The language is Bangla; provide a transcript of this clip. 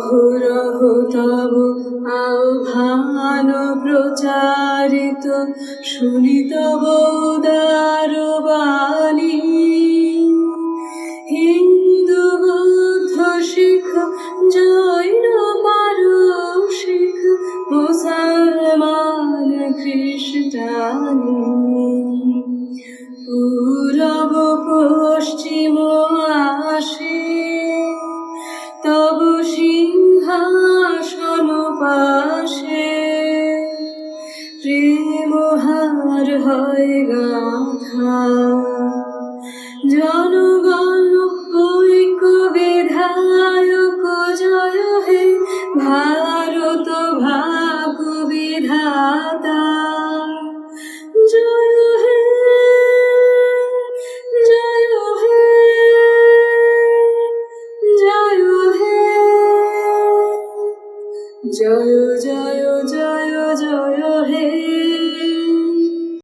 অহরহ তব আহ্বান প্রচারিত, শুনি তব উদার বাণী। হিন্দু বৌদ্ধ শিখ জৈন পারসিক, মুসলমান খ্রিস্টানি, পূরব পশ্চিম আসে তব সিংহাসন পাশে। প্রেমহার হয় গাথা, জনগণ ঐক্য বিধায়ক জয় হে, ভারত ভাগ্য বিধাতা জয় হে, জয় হে, জয় হে। জয় জয় জয় জয় হে।